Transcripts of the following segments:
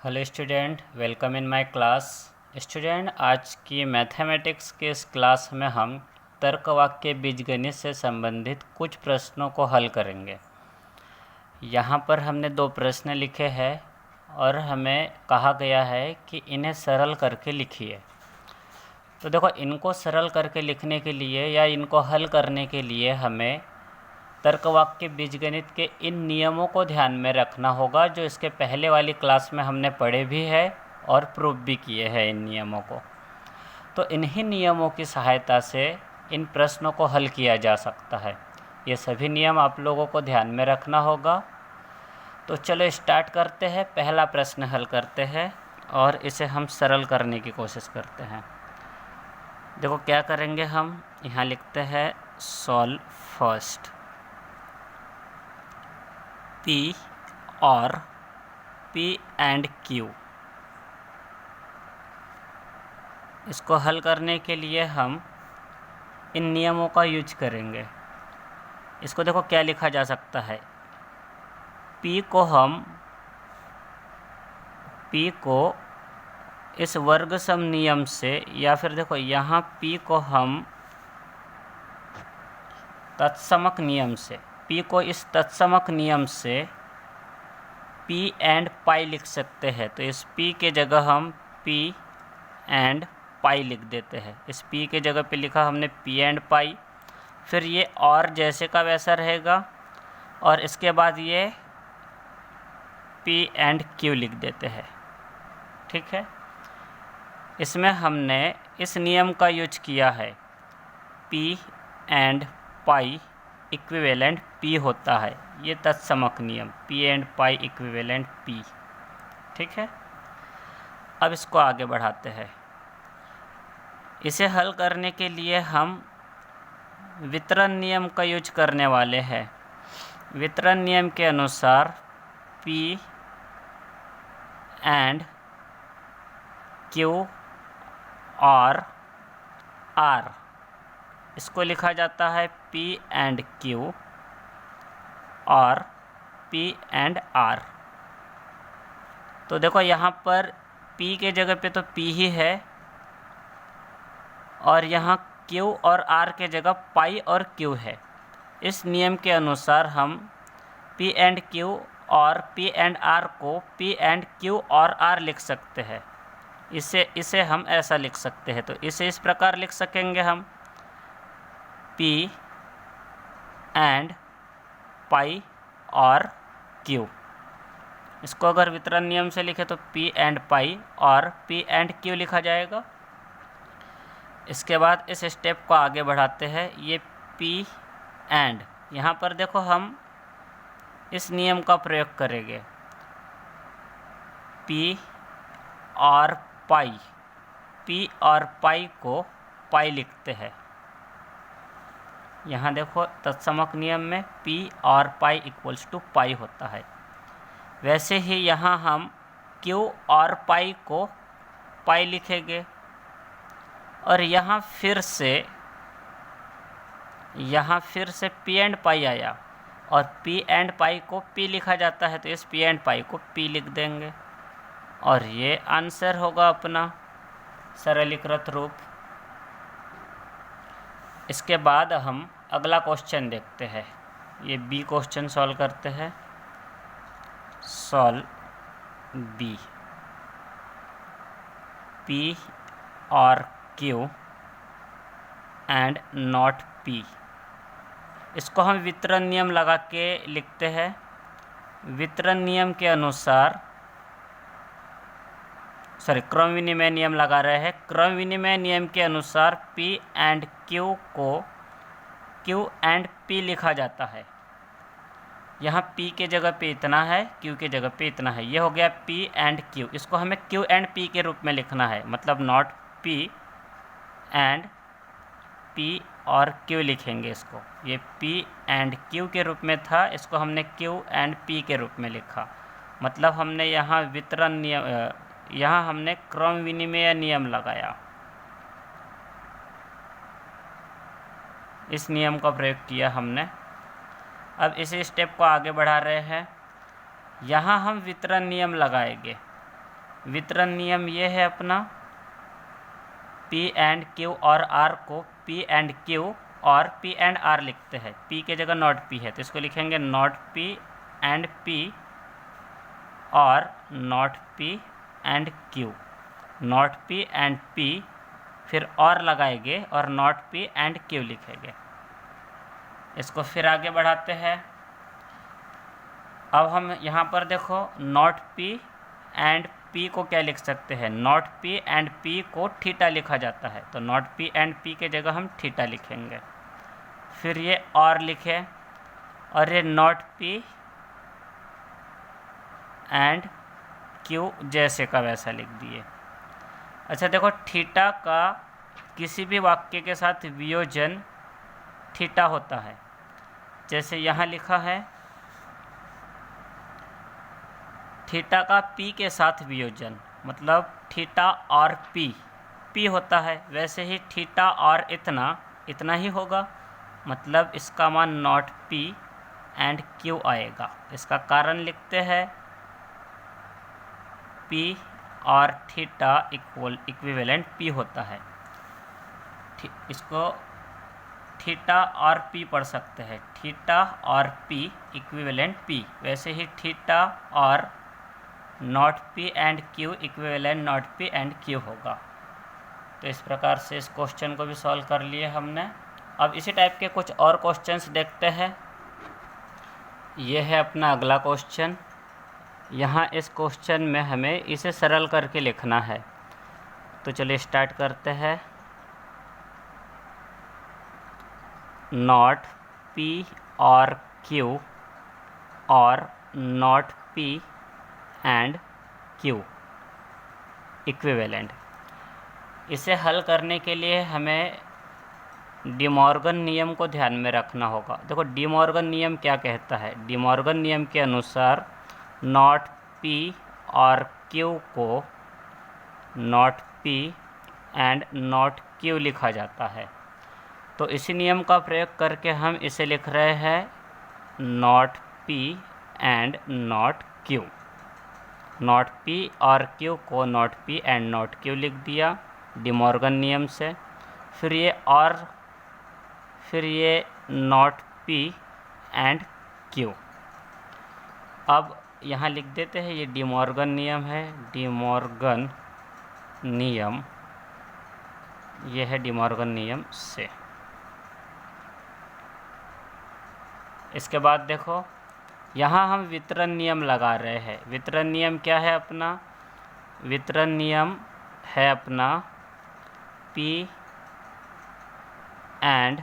Hello student, welcome in my class. Student, आज की mathematics के इस क्लास में हम तर्क वाक्य बीजगणित से संबंधित कुछ प्रश्नों को हल करेंगे। यहाँ पर हमने 2 प्रश्न लिखे हैं और हमें कहा गया है कि इन्हें सरल करके लिखिए। तो देखो, इनको सरल करके लिखने के लिए या इनको हल करने के लिए हमें तर्क वाक्य बीजगणित के इन नियमों को ध्यान में रखना होगा, जो इसके पहले वाली क्लास में हमने पढ़े भी है और प्रूव भी किए हैं इन नियमों को। तो इन्हीं नियमों की सहायता से इन प्रश्नों को हल किया जा सकता है। ये सभी नियम आप लोगों को ध्यान में रखना होगा। तो चलो स्टार्ट करते हैं। पहला प्रश्न हल करते हैं और इसे हम सरल करने की कोशिश करते हैं। देखो क्या करेंगे, हम यहाँ लिखते हैं सॉल्व फर्स्ट। P और P एंड Q, इसको हल करने के लिए हम इन नियमों का यूज करेंगे। इसको देखो क्या लिखा जा सकता है। P को इस वर्ग सम नियम से, या फिर देखो यहाँ P को हम तत्समक नियम से, P को इस तत्समक नियम से P एंड पाई लिख सकते हैं। तो इस P के जगह हम P एंड पाई लिख देते हैं। इस P के जगह पे लिखा हमने P एंड पाई। फिर ये और जैसे का वैसा रहेगा और इसके बाद ये P एंड Q लिख देते हैं। ठीक है, इसमें हमने इस नियम का यूज किया है। P and pi equivalent P होता है। ये तत्समक नियम P and pi equivalent P। ठीक है, अब इसको आगे बढ़ाते हैं। इसे हल करने के लिए हम वितरण नियम का यूज करने वाले हैं। वितरण नियम के अनुसार P एंड Q और R, इसको लिखा जाता है P एंड Q और P एंड R। तो देखो यहाँ पर P के जगह पे तो P ही है और यहाँ Q और R के जगह पाई और Q है। इस नियम के अनुसार हम P एंड Q और P एंड R को P एंड Q और R लिख सकते हैं। इसे हम ऐसा लिख सकते हैं। तो इसे इस प्रकार लिख सकेंगे हम P एंड पाई और Q। इसको अगर वितरण नियम से लिखे तो P एंड पाई और P एंड Q लिखा जाएगा। इसके बाद इस स्टेप को आगे बढ़ाते हैं। ये P एंड, यहाँ पर देखो हम इस नियम का प्रयोग करेंगे। P और पाई, P और पाई को पाई लिखते हैं। यहाँ देखो तत्समक नियम में P और पाई इक्वल्स टू पाई होता है। वैसे ही यहाँ हम Q और पाई को पाई लिखेंगे और यहाँ फिर से P एंड पाई आया और P एंड पाई को P लिखा जाता है। तो इस P एंड पाई को P लिख देंगे और ये आंसर होगा अपना सरलीकृत रूप। इसके बाद हम अगला क्वेश्चन देखते हैं। ये B क्वेश्चन सॉल्व करते हैं। Solve B। P और Q एंड नॉट P, इसको हम वितरण नियम लगा के लिखते हैं। वितरण नियम के अनुसार, क्रम विनिमय नियम लगा रहे हैं। क्रम विनिमय नियम के अनुसार P एंड Q को Q एंड P लिखा जाता है। यहाँ P के जगह पे इतना है, Q के जगह पे इतना है। ये हो गया P एंड Q। इसको हमें Q एंड P के रूप में लिखना है, मतलब नॉट P एंड P और Q लिखेंगे इसको। ये P एंड Q के रूप में था, इसको हमने Q एंड P के रूप में लिखा। मतलब हमने यहाँ वितरण नियम, यहाँ हमने क्रम विनिमय नियम लगाया। इस नियम का प्रयोग किया हमने। अब इसी स्टेप को आगे बढ़ा रहे हैं। यहाँ हम वितरण नियम लगाएंगे। वितरण नियम ये है अपना, P एंड Q और R को P एंड Q और P एंड R लिखते हैं। P के जगह नॉट P है तो इसको लिखेंगे नॉट P एंड P और not P and Q, not P and P, फिर और लगाएंगे और नॉट P एंड Q लिखेंगे। इसको फिर आगे बढ़ाते हैं। अब हम यहाँ पर देखो नॉट P एंड P को क्या लिख सकते हैं, नॉट P एंड P को थीटा लिखा जाता है तो नॉट P एंड P के जगह हम थीटा लिखेंगे। फिर ये और लिखे और ये नॉट P एंड Q जैसे का वैसा लिख दिए। अच्छा देखो, थीटा का किसी भी वाक्य के साथ वियोजन थीटा होता है। जैसे यहाँ लिखा है थीटा का P के साथ वियोजन, मतलब थीटा और P होता है, वैसे ही थीटा और इतना ही होगा, मतलब इसका मान नॉट P एंड Q आएगा। इसका कारण लिखते हैं P और थीटा इक्विवेलेंट P होता है। इसको थीटा और P पढ़ सकते हैं, थीटा और P इक्विवेलेंट P, वैसे ही थीटा और not P and Q equivalent not P and Q होगा। तो इस प्रकार से इस क्वेश्चन को भी सॉल्व कर लिए हमने। अब इसी टाइप के कुछ और क्वेश्चंस देखते हैं। ये है अपना अगला क्वेश्चन। यहाँ इस क्वेश्चन में हमें इसे सरल करके लिखना है, तो चलिए स्टार्ट करते हैं। नॉट P और Q और not P and Q equivalent. इसे हल करने के लिए हमें डी मॉर्गन नियम को ध्यान में रखना होगा। देखो डी मॉर्गन नियम क्या कहता है, डी मॉर्गन नियम के अनुसार नॉट P और Q को not P and not Q लिखा जाता है। तो इसी नियम का प्रयोग करके हम इसे लिख रहे हैं not P and not Q। Not P और Q को not P and not Q लिख दिया डी मॉर्गन नियम से। फिर ये नॉट P एंड Q। अब यहाँ लिख देते हैं, ये डी मॉर्गन नियम है, डी मॉर्गन नियम, ये है डी मॉर्गन नियम से। इसके बाद देखो यहाँ हम वितरण नियम लगा रहे हैं। वितरण नियम क्या है अपना, वितरण नियम है अपना P एंड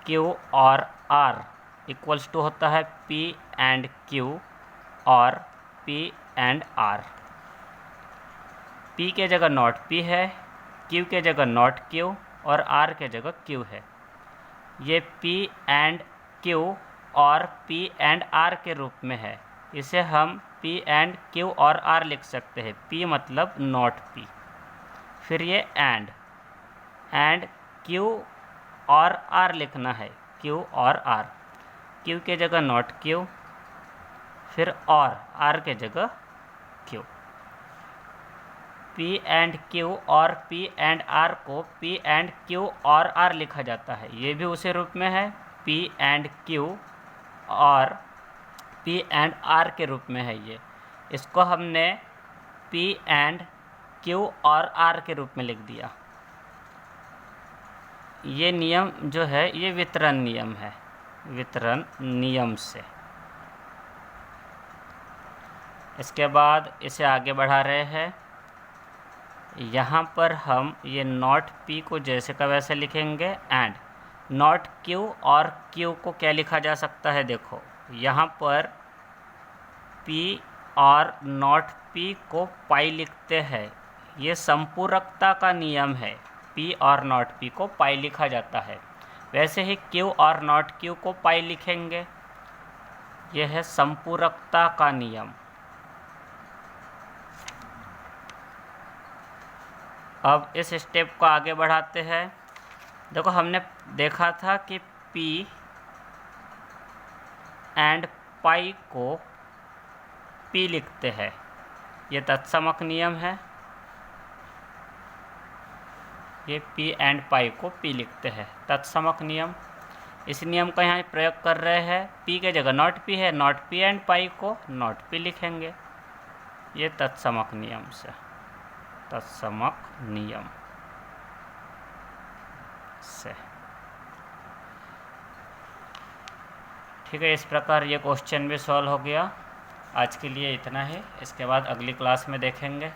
Q और R इक्वल्स टू होता है P एंड Q और P एंड R। P के जगह नॉट P है, Q के जगह नॉट Q और R के जगह Q है। ये P एंड Q और P एंड R के रूप में है, इसे हम P एंड Q और R लिख सकते हैं। P मतलब नॉट P। फिर ये एंड Q और R लिखना है, Q और R। Q के जगह नॉट Q, फिर और R के जगह Q। P एंड Q और P एंड R को P एंड Q और R लिखा जाता है, ये भी उसी रूप में है, P एंड Q और P एंड R के रूप में है ये। इसको हमने P एंड Q और R के रूप में लिख दिया। ये नियम जो है ये वितरण नियम है, वितरण नियम से। इसके बाद इसे आगे बढ़ा रहे हैं। यहाँ पर हम ये नॉट P को जैसे का वैसे लिखेंगे एंड नॉट Q और Q को क्या लिखा जा सकता है, देखो यहाँ पर P और नॉट P को पाई लिखते हैं, ये संपूरकता का नियम है। P और नॉट P को पाई लिखा जाता है, वैसे ही Q और नॉट Q को पाई लिखेंगे, यह है संपूरकता का नियम। अब इस स्टेप को आगे बढ़ाते हैं। देखो हमने देखा था कि P एंड पाई को P लिखते हैं, ये तत्समक नियम है, ये पी एंड पाई को पी लिखते हैं, तत्समक नियम। इस नियम का यहाँ प्रयोग कर रहे हैं, पी के जगह नॉट पी है, नॉट पी एंड पाई को नॉट पी लिखेंगे। ये तत्समक नियम से, तत्समक नियम से। ठीक है, इस प्रकार ये क्वेश्चन भी सॉल्व हो गया। आज के लिए इतना ही, इसके बाद अगली क्लास में देखेंगे।